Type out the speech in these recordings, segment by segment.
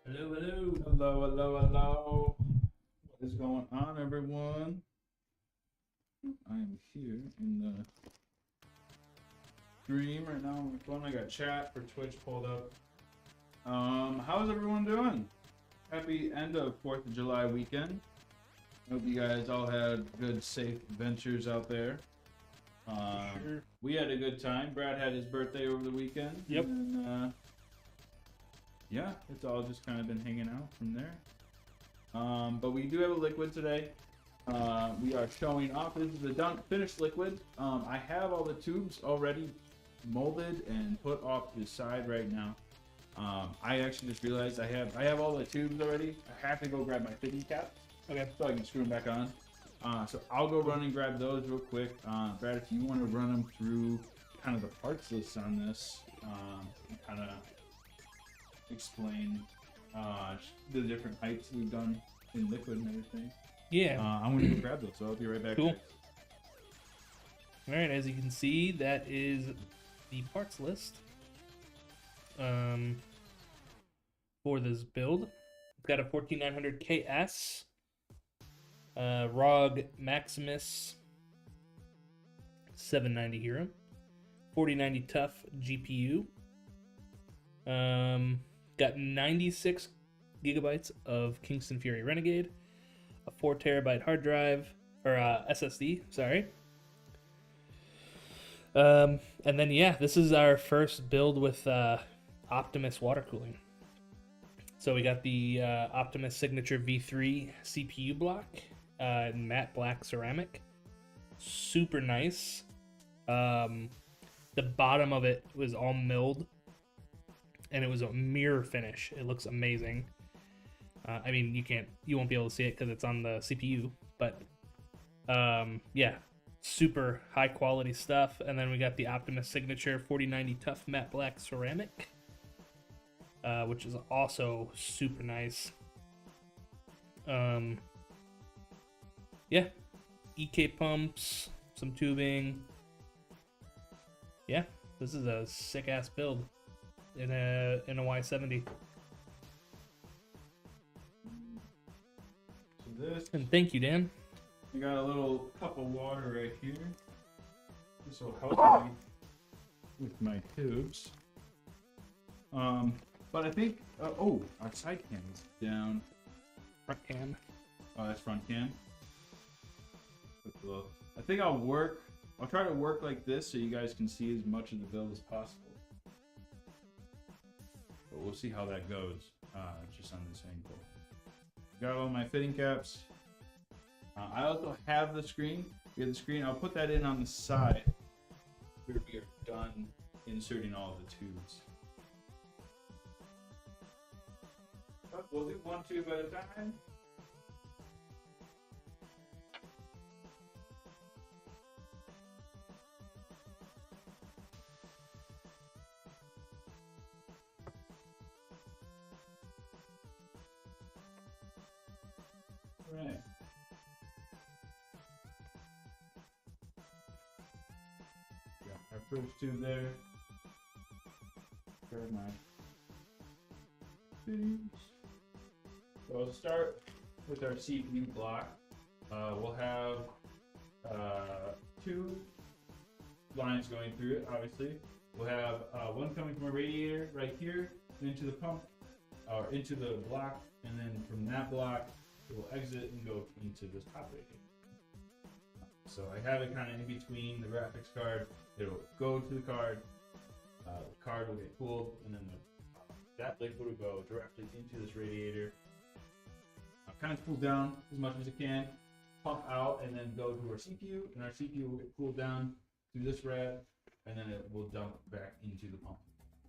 Hello, hello, hello, hello, hello. What is going on, everyone? I am here in the stream right now on my phone. I got chat for Twitch pulled up. How's everyone doing? Happy end of 4th of July weekend. Hope you guys all had good, safe adventures out there. Sure. We had a good time. Brad had his birthday over the weekend. Yep. And, yeah, it's all just kind of been hanging out from there. But we do have a liquid today. We are showing off. This is the finished liquid. I have all the tubes already molded and put off to the side right now. I actually just realized I have all the tubes already. I have to go grab my fitting caps. Okay, so I can screw them back on. So I'll go run and grab those real quick. Brad, if you want to run them through kind of the parts list on this, and kind of explain the different heights we've done in liquid and everything. Yeah. I'm gonna go grab those, so I'll be right back. Cool. All right, as you can see, that is the parts list for this build. It's got a 14900 KS, ROG Maximus 790 Hero, 4090 Tough GPU. Got 96 gigabytes of Kingston Fury Renegade, a 4 terabyte hard drive, or SSD, sorry. And then, yeah, this is our first build with Optimus water cooling. So we got the Optimus Signature V3 CPU block, matte black ceramic. Super nice. The bottom of it was all milled, and it was a mirror finish. It looks amazing. I mean, you won't be able to see it because it's on the CPU, but yeah, super high quality stuff. And then we got the Optimus Signature 4090 Tough Matte Black Ceramic, which is also super nice. Yeah, EK pumps, some tubing. Yeah, this is a sick ass build in a y70. So this, And thank you, Dan. I got a little cup of water right here. This will help me with my tubes. But I think, oh, our side cam is down. Front cam. Oh, that's front cam. I think I'll try to work like this so you guys can see as much of the build as possible. But we'll see how that goes, just on this angle. Got all my fitting caps. I also have the screen. We have the screen. I'll put that in on the side where we are done inserting all of the tubes. But we'll do one tube at a time. Right. Got our first tube there. Grab my fittings. So I'll start with our CPU block, we'll have two lines going through it, obviously. We'll have one coming from a radiator right here into the pump, or into the block, and then from that block, it will exit and go into this top radiator. So I have it kind of in between the graphics card. It'll go to the card will get cooled, and then that liquid will go directly into this radiator. Kind of cool down as much as it can, pump out, and then go to our CPU, and our CPU will get cooled down through this rad, and then it will dump back into the pump,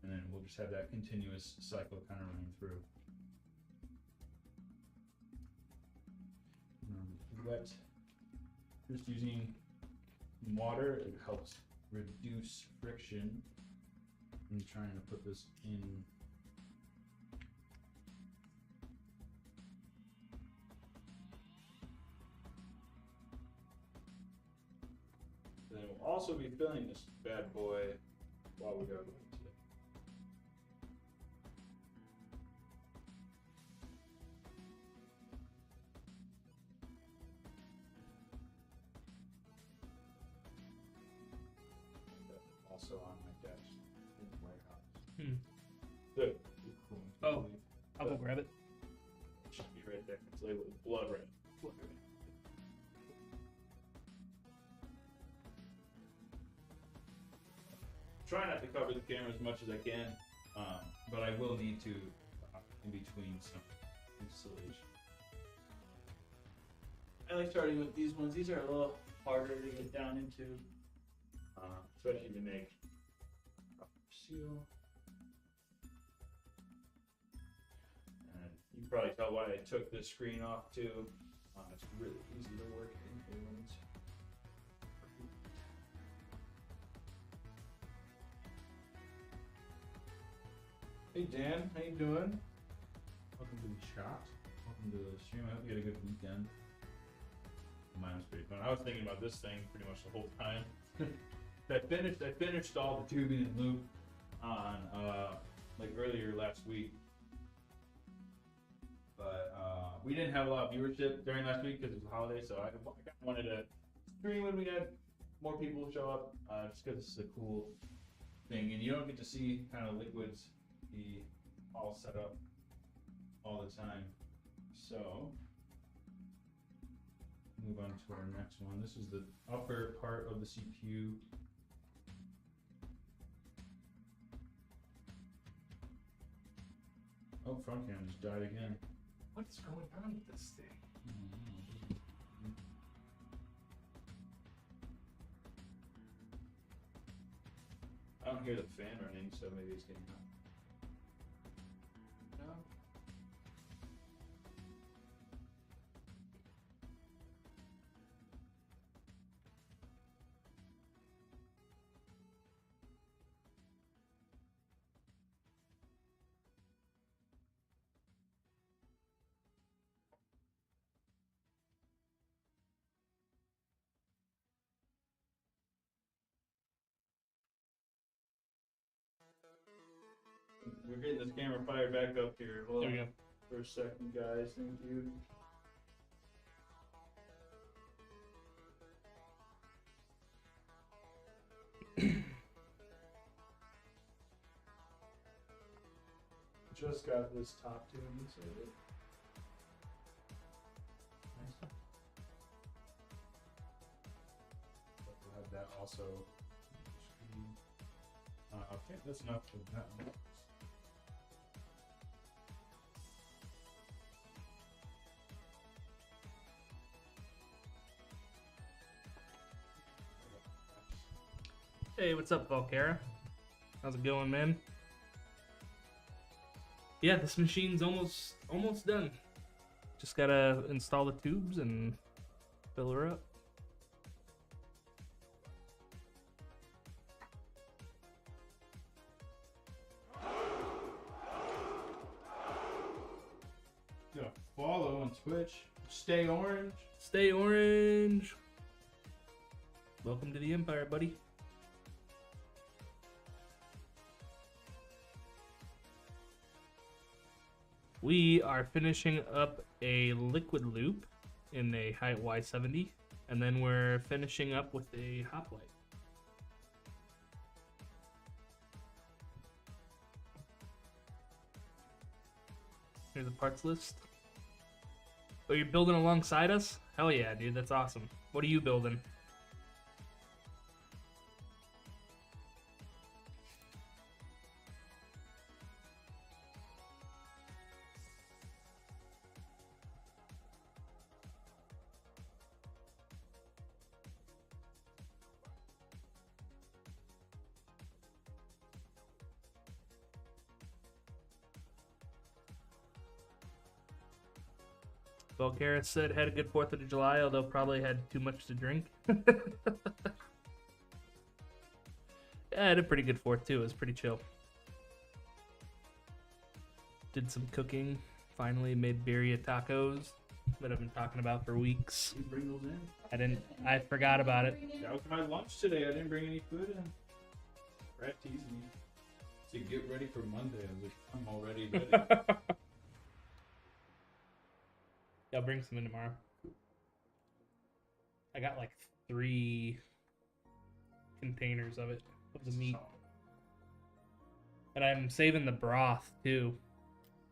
and then we'll just have that continuous cycle kind of running through. Wet, just using water, it helps reduce friction. I'm trying to put this in. Then we'll also be filling this bad boy while we are going to. Also on my desk in the warehouse. Good. Cool. Oh, I'll go grab it. It should be right there. It's labeled with blood red. Try not to cover the camera as much as I can, but I will need to in between some installation. I like starting with these ones. These are a little harder to get down into, especially to make seal. And you can probably tell why I took this screen off too. It's really easy to work in ones. Hey Dan, how you doing? Welcome to the shop. Welcome to the stream. I hope you had a good weekend. Mine was pretty fun. I was thinking about this thing pretty much the whole time. I finished all the tubing and loop on like earlier last week, but we didn't have a lot of viewership during last week because it was a holiday. So I wanted to stream when we had more people show up, just because it's a cool thing, and you don't get to see kind of liquids be all set up all the time. So move on to our next one. This is the upper part of the CPU. Oh, front cam just died again. What's going on with this thing? I don't hear the fan running, so maybe it's getting hot. No. We're getting this camera fired back up here. Hold There we on go. for a second, guys. Thank you. Just got this top tube inserted. Nice. We'll have that also. I think that's enough for that one. Hey, what's up, Valkara? How's it going, man? Yeah, this machine's almost done. Just gotta install the tubes and fill her up. Gonna follow on Twitch. Stay orange. Stay orange. Welcome to the Empire, buddy. We are finishing up a liquid loop in a Hyte y70, and then we're finishing up with a Hoplite. Here's a parts list. Oh, you're building alongside us? Hell yeah, dude, that's awesome. What are you building? Volcara said had a good 4th of July, although probably had too much to drink. Yeah, I had a pretty good 4th too. It was pretty chill. Did some cooking. Finally made birria tacos that I've been talking about for weeks. You bring those in? I forgot about it. That was my lunch today. I didn't bring any food in. Brad teased me. To get ready for Monday. I was like, I'm already ready. Yeah, I'll bring some in tomorrow. I got like 3 containers of it, of the meat. And I'm saving the broth too,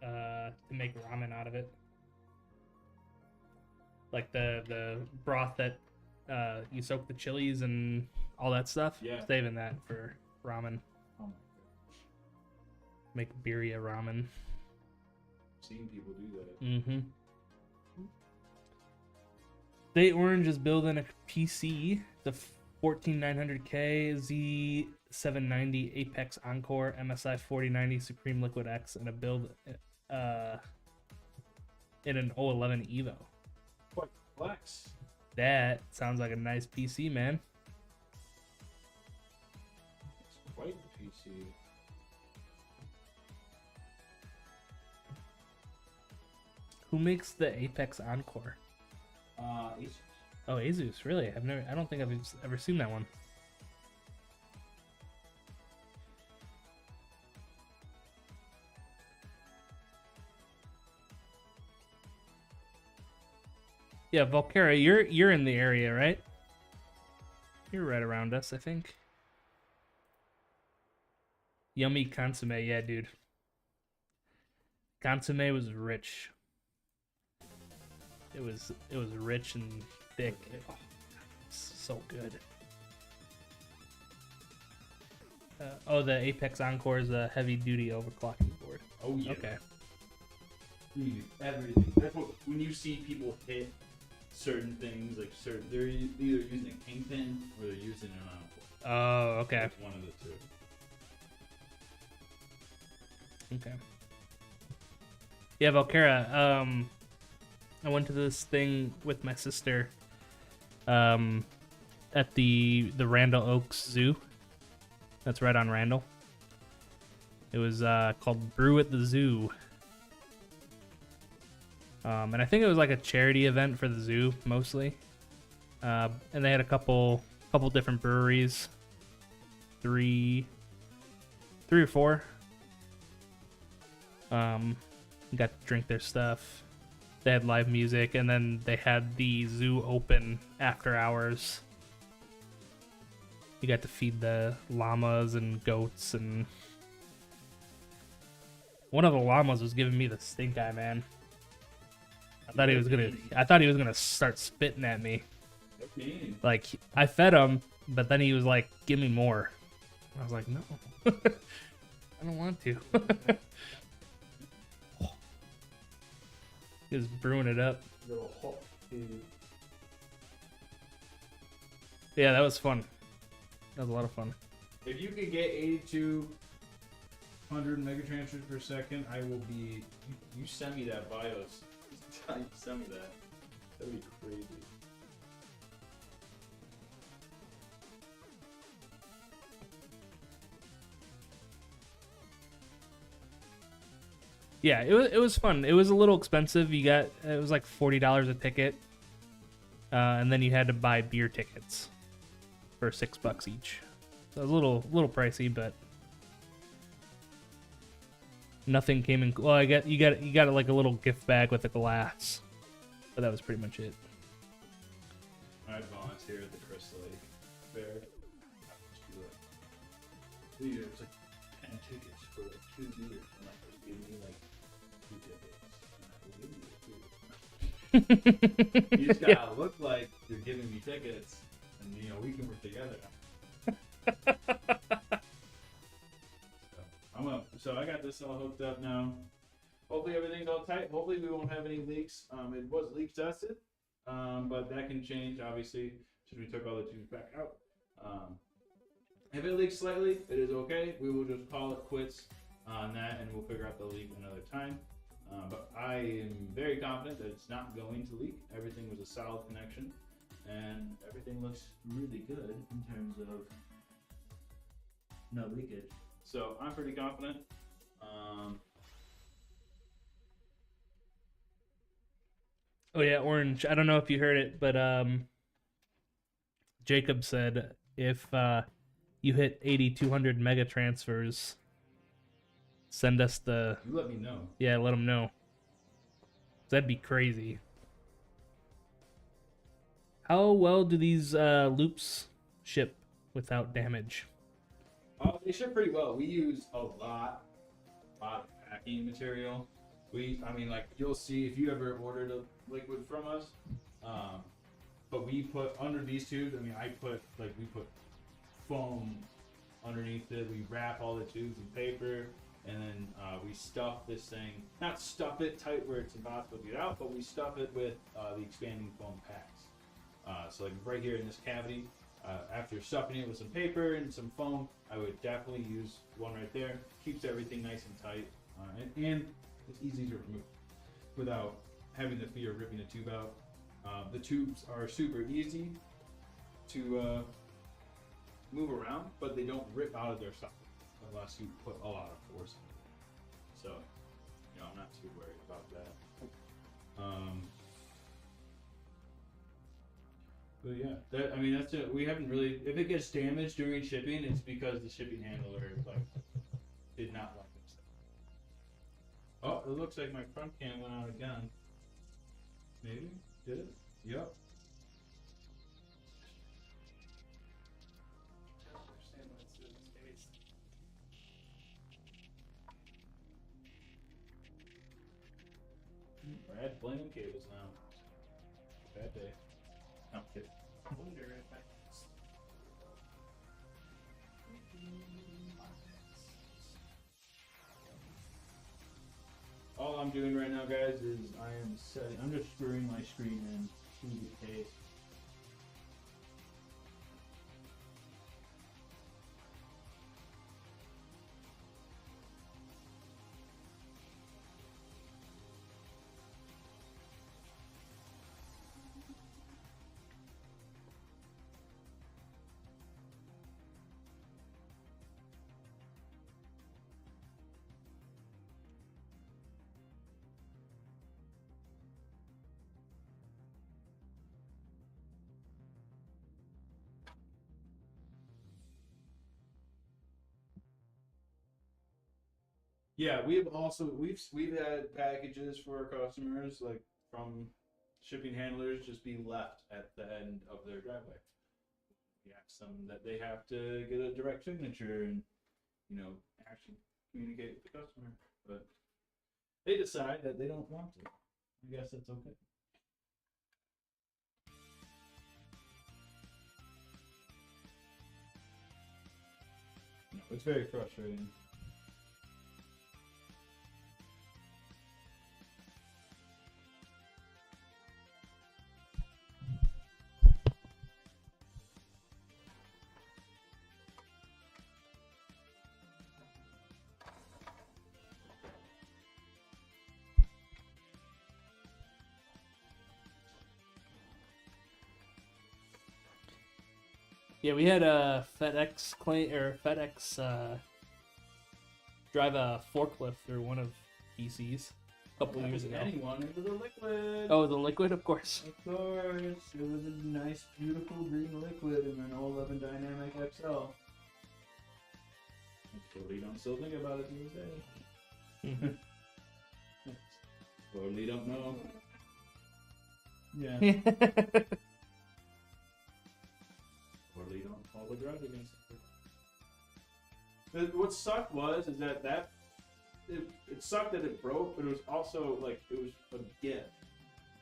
to make ramen out of it. Like the broth that you soak the chilies and all that stuff. Yeah. Saving that for ramen. Oh my gosh. Make birria ramen. Seen people do that. Mm-hmm. State Orange is building a PC, the 14900K Z790 Apex Encore MSI 4090 Supreme Liquid X, and a build in an 011 Evo. Quite flex. That sounds like a nice PC, man. It's quite the PC. Who makes the Apex Encore? Asus. Oh, Asus, really? I don't think I've ever seen that one. Yeah, Volcara, you're in the area, right? You're right around us, I think. Yummy consomme, yeah, dude. Consomme was rich. It was rich and thick. Oh, so good. Oh, the Apex Encore is a heavy-duty overclocking board. Oh yeah. Okay. Everything. That's what when you see people hit certain things, like they're either using a kingpin or they're using an encore. Oh, okay. It's one of the two. Okay. Yeah, Volcara. I went to this thing with my sister. At the Randall Oaks Zoo. That's right on Randall. It was called Brew at the Zoo. And I think it was like a charity event for the zoo mostly. And they had a couple different breweries. Three or four. Got to drink their stuff. They had live music, and then they had the zoo open after hours. You got to feed the llamas and goats, and one of the llamas was giving me the stink eye, man. I thought he was gonna start spitting at me. Okay. Like, I fed him, but then he was like, "Give me more." I was like, "No, I don't want to." He was brewing it up. Little hot food. Yeah, that was fun. That was a lot of fun. If you could get 8,200 megatransfers per second, I will be. You send me that BIOS. You send me that. That'd be crazy. Yeah, it was fun. It was a little expensive. It was like $40 a ticket, and then you had to buy beer tickets for $6 each. So it was a little pricey, but Nothing came in. Well, you got like a little gift bag with a glass, but that was pretty much it. I volunteer at the Crystal Lake Fair. It was like 10 tickets for like 2 beers, and like they gave me like 2 tickets. You just gotta look like you're giving me tickets, and we can work together. So I got this all hooked up now. Hopefully everything's all tight. Hopefully we won't have any leaks. It was leak tested, but that can change obviously since we took all the tubes back out. If it leaks slightly, it is okay. We will just call it quits on that, and we'll figure out the leak another time. But I am very confident that it's not going to leak. Everything was a solid connection, and everything looks really good in terms of no leakage. So I'm pretty confident. Oh yeah, Orange. I don't know if you heard it, but Jacob said if you hit 8,200 mega transfers, send us the. You let me know. Yeah, let them know. That'd be crazy. How well do these loops ship without damage? They ship pretty well. We use a lot of packing material. Like you'll see if you ever ordered a liquid from us. But we put under these tubes. We put foam underneath it. We wrap all the tubes in paper, and then we stuff this thing. Not stuff it tight where it's impossible to get out, but we stuff it with the expanding foam packs. So like right here in this cavity. After stuffing it with some paper and some foam, I would definitely use one right there. Keeps everything nice and tight, and it's easy to remove without having the fear of ripping the tube out. The tubes are super easy to move around, but they don't rip out of their socket unless you put a lot of force in it. So, I'm not too worried about that. But yeah, that's it. We haven't really. If it gets damaged during shipping, it's because the shipping handler did not like it. Oh, it looks like my front cam went out again. Maybe did it? Yep. Brad blaming cables now. Bad day. No, I'm kidding. I wonder if I all I'm doing right now, guys, is I'm just screwing my screen in to the case. Yeah, we've had packages for our customers like from shipping handlers just be left at the end of their driveway. We ask them that they have to get a direct signature and actually communicate with the customer, but they decide that they don't want to. I guess that's okay. No, it's very frustrating. Yeah, we had a FedEx drive a forklift through one of PC's a couple years ago. Anyone, it was a liquid. Oh, the liquid, of course. Of course, it was a nice, beautiful green liquid in an 011 Dynamic XL. I totally don't still think about it to this day. Mhm. Totally don't know. Yeah. Totally don't hold a grudge against it. What sucked is that it sucked that it broke, but it was also like it was a gift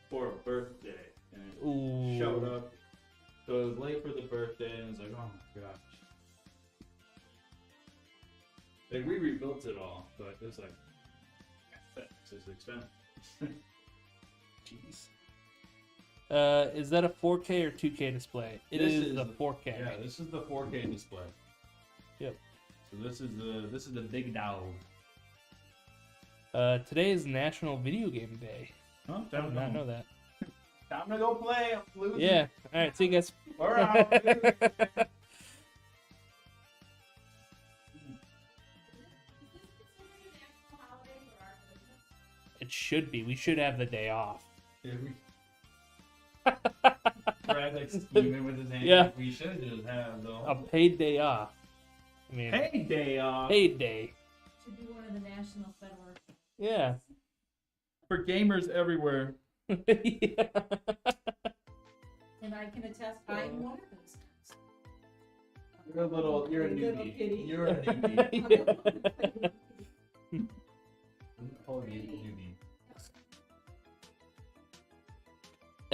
for a birthday, and it Ooh. showed up. So it was late for the birthday, and it was like, oh my gosh. Like we rebuilt it all, but it was like, this is expensive. Jeez. Is that a 4K or 2K display? It is a 4K. Yeah, this is the 4K display. Yep. So this is the big dog. Today is National Video Game Day. Huh? I did not know that. Time to go play. I'm losing. Yeah. All right. See you guys. We're out. It should be. We should have the day off. Brad like scheming with his hand. Yeah. We should just have the A paid day off. I mean, paid day off. paid day. Should be one of the national federal. Yeah. For gamers everywhere. Yeah. And I can attest, I'm one of those. You're a Little newbie. kitty. You're a newbie. Call you a newbie.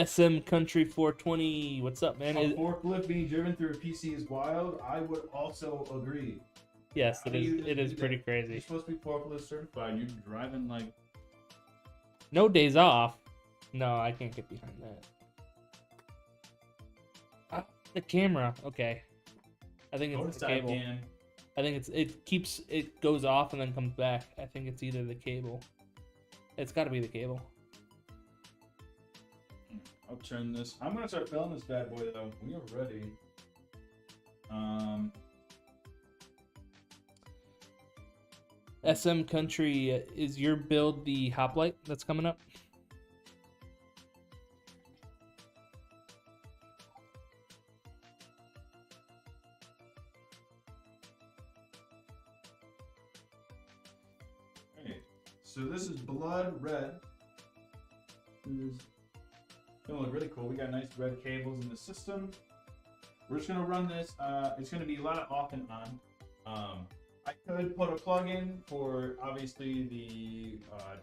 SM Country 420. What's up, man? A forklift being driven through a PC is wild. I would also agree. Yes, How it do is. you It is do pretty that? crazy. You're supposed to be forklift certified. You're driving like. No days off. No, I can't get behind that. The camera. Okay. I think it's the cable. Cam. I think it goes off and then comes back. I think it's either the cable. It's got to be the cable. I'll turn this. I'm gonna start filling this bad boy though. We are ready. SM Country, is your build the Hoplite that's coming up? Alright. So this is blood red. This is gonna look really cool. We got nice red cables in the system. We're just gonna run this. It's gonna be a lot of off and on. I could put a plug in for obviously the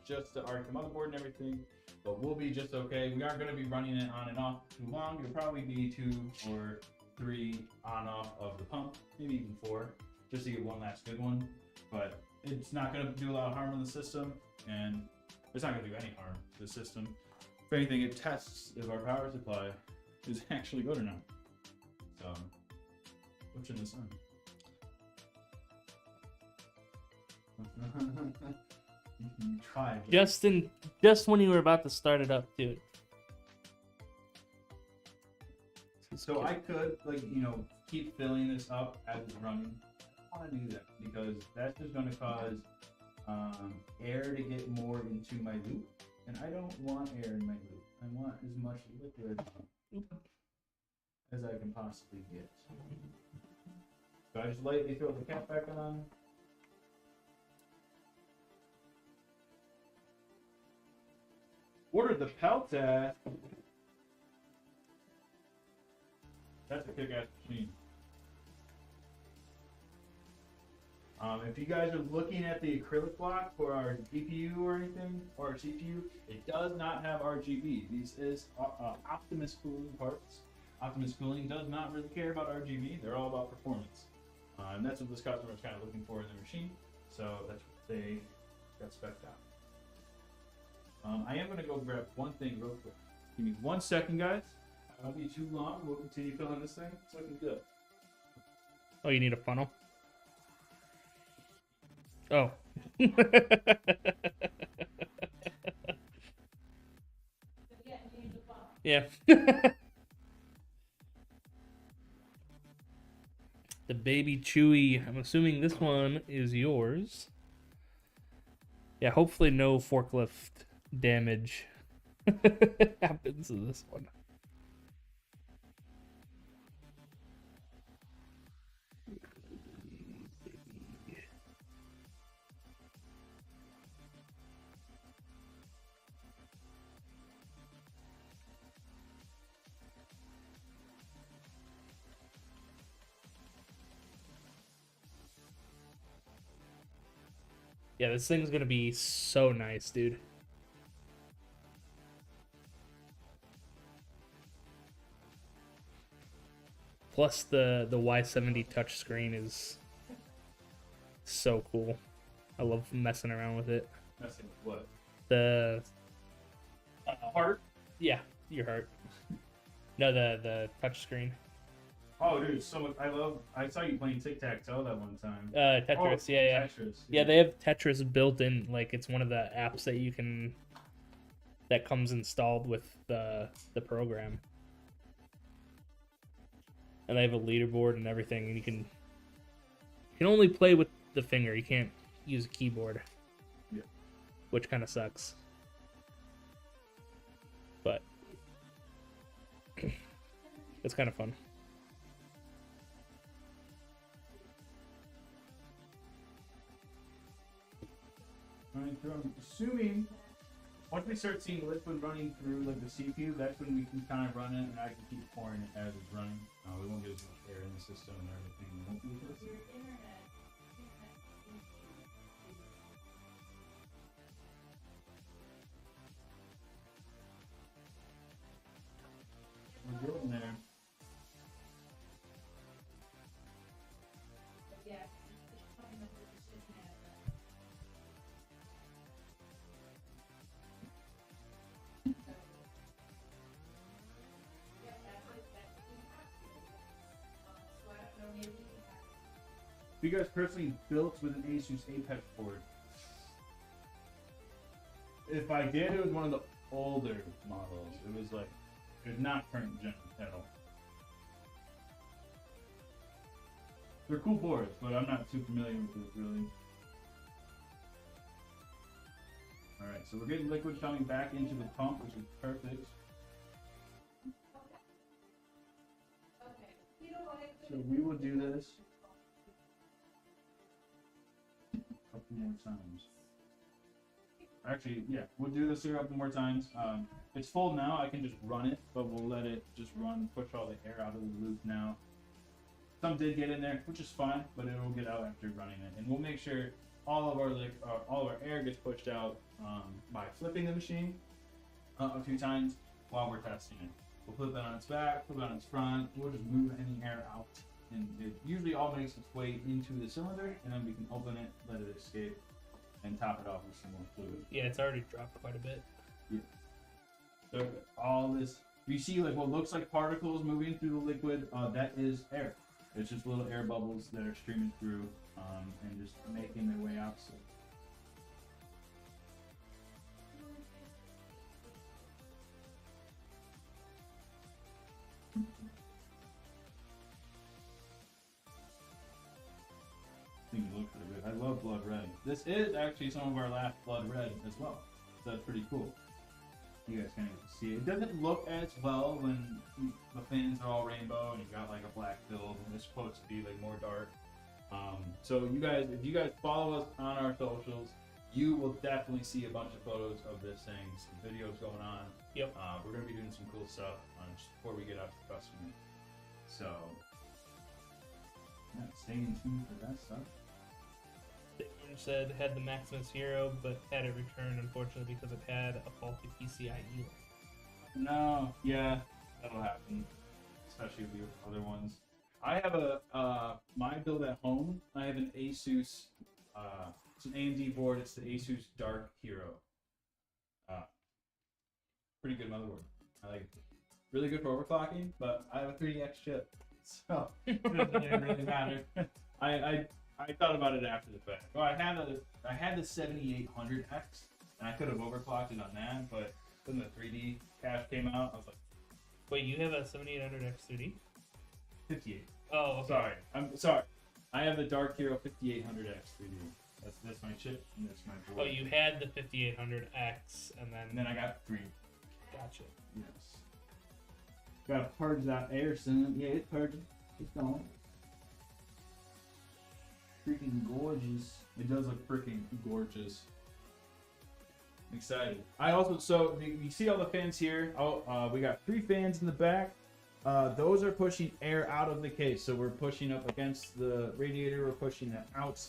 just the ARC motherboard and everything, but we'll be just okay. We aren't gonna be running it on and off too long. It'll probably be 2 or 3 on off of the pump, maybe even 4, just to get one last good one. But it's not gonna do a lot of harm on the system, and it's not gonna do any harm to the system. If anything, it tests if our power supply is actually good or not. So, what's in the sun? You tried. Just when you were about to start it up, dude. So I could, keep filling this up as it's running. I want to do that because that's just going to cause air to get more into my loop, and I don't want air in my loop. I want as much liquid as I can possibly get. So I just lightly throw the cap back on. Ordered the pelt at. That's a kick-ass machine. If you guys are looking at the acrylic block for our GPU or anything, or our CPU, it does not have RGB. This is Optimus Cooling parts. Optimus Cooling does not really care about RGB. They're all about performance. And that's what this customer is kind of looking for in their machine. So that's what they got spec'd out. I am going to go grab one thing real quick. Give me 1 second, guys. I won't be too long. We'll continue filling this thing. It's looking good. Oh, you need a funnel? Oh. Yeah. The baby Chewy. I'm assuming this one is yours. Yeah, hopefully no forklift damage happens to this one. Yeah, this thing's gonna be so nice, dude. Plus the y70 touchscreen is so cool. I love messing around with it. Messing with what? The Heart? yeah, your heart. No, the touchscreen. Oh, dude, so much. I saw you playing tic tac toe that one time. Tetris, Oh, yeah. Tetris. Yeah, they have Tetris built in. Like it's one of the apps that comes installed with the program. And they have a leaderboard and everything, and you can only play with the finger. You can't use a keyboard. Yeah. Which kind of sucks. But it's kind of fun. Running through. I'm assuming once we start seeing liquid running through like the CPU, that's when we can kind of run it, and I can keep pouring it as it's running. We won't get as much air in the system and everything. We won't lose it. Your internet. We're getting there. Yeah. It's coming up with the shit now. Yeah, that's it. So I don't know, maybe we can have. You guys personally built with an Asus Apex board? If I did, it was one of the older models. It was like, it's not current gen at all. They're cool boards, but I'm not too familiar with it really. Alright, so we're getting liquid coming back into the pump, which is perfect. So we will do this a couple more times. Actually, yeah, we'll do this a couple more times. It's full now, I can just run it, but we'll let it just run, push all the air out of the loop now. Some did get in there, which is fine, but it will get out after running it. And we'll make sure all of our air gets pushed out by flipping the machine a few times while we're testing it. We'll flip it on its back, flip it on its front, we'll just move any air out. And it usually all makes its way into the cylinder, and then we can open it, let it escape, and top it off with some more fluid. Yeah, it's already dropped quite a bit. Yeah. So all this, you see like what looks like particles moving through the liquid, that is air. It's just little air bubbles that are streaming through and just making their way out. So. I think it looks pretty good. I love blood red. This is actually some of our last blood red as well. So that's pretty cool. You guys kind of see it. It doesn't look as well when the fins are all rainbow and you got like a black build, and it's supposed to be like more dark. So you guys, if you guys follow us on our socials, you will definitely see a bunch of photos of this thing, some videos going on. Yep. We're gonna be doing some cool stuff just before we get out to the customer. So yeah, stay in tune for that stuff. It said had the Maximus Hero, but had it returned unfortunately because it had a faulty PCIe. No, yeah, that'll happen, especially with the other ones. I have my build at home. I have an Asus. It's an AMD board. It's the Asus Dark Hero. Pretty good motherboard. I like it. Really good for overclocking, but I have a 3DX chip, so it doesn't really matter. I thought about it after the fact. Well, I had the 7800X, and I could have overclocked it on that, but when the 3D cache came out, I was like, Wait, you have a 7800X 3D? 58. Oh, okay. Sorry, I'm sorry. I have the Dark Hero 5800X 3D. That's my chip, and that's my board. Oh, you had the 5800X, and And then I got 3. gotcha. Yes. Gotta purge that air soon. Yeah, it's purging. It's going. Freaking gorgeous. It does look freaking gorgeous. I'm excited. I also, so you see all the fans here. We got 3 fans in the back. Those are pushing air out of the case. So we're pushing up against the radiator. We're pushing it out.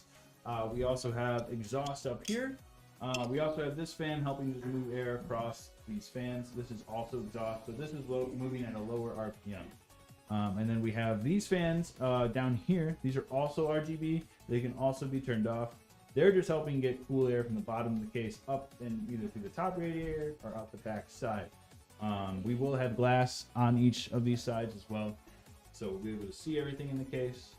We also have exhaust up here. We also have this fan helping to move air across these fans. This is also exhaust, so this is moving at a lower RPM. And then we have these fans down here. These are also RGB. They can also be turned off. They're just helping get cool air from the bottom of the case up and either through the top radiator or out the back side. We will have glass on each of these sides as well, so we'll be able to see everything in the case.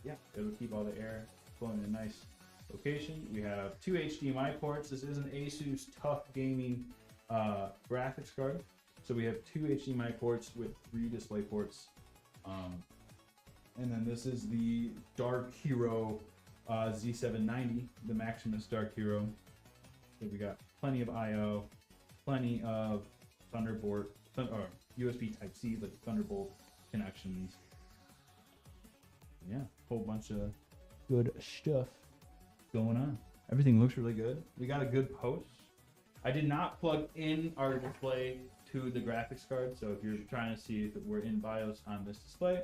Yeah, it'll keep all the air flowing in a nice location. We have 2 HDMI ports. This is an Asus TUF Gaming graphics card. So we have 2 HDMI ports with 3 display ports. And then this is the Dark Hero Z790, the Maximus Dark Hero. So we got plenty of I/O, plenty of Thunderbolt or USB Type-C, like Thunderbolt connections. Yeah, whole bunch of good stuff going on. Everything looks really good. We got a good post. I did not plug in our display to the graphics card, so if you're trying to see if we're in BIOS on this display,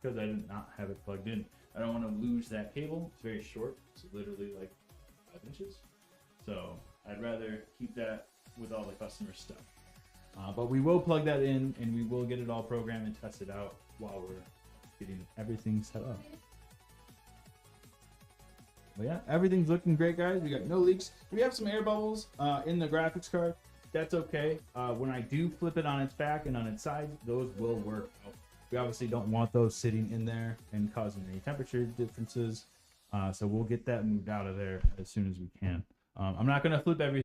because I did not have it plugged in. I don't want to lose that cable. It's very short. It's literally like 5 inches. So I'd rather keep that with all the customer stuff. But we will plug that in and we will get it all programmed and tested out while we're getting everything set up. But yeah, everything's looking great, guys. We got no leaks. We have some air bubbles in the graphics card. That's okay. When I do flip it on its back and on its sides, those will work. We obviously don't want those sitting in there and causing any temperature differences. So we'll get that moved out of there as soon as we can. I'm not going to flip everything.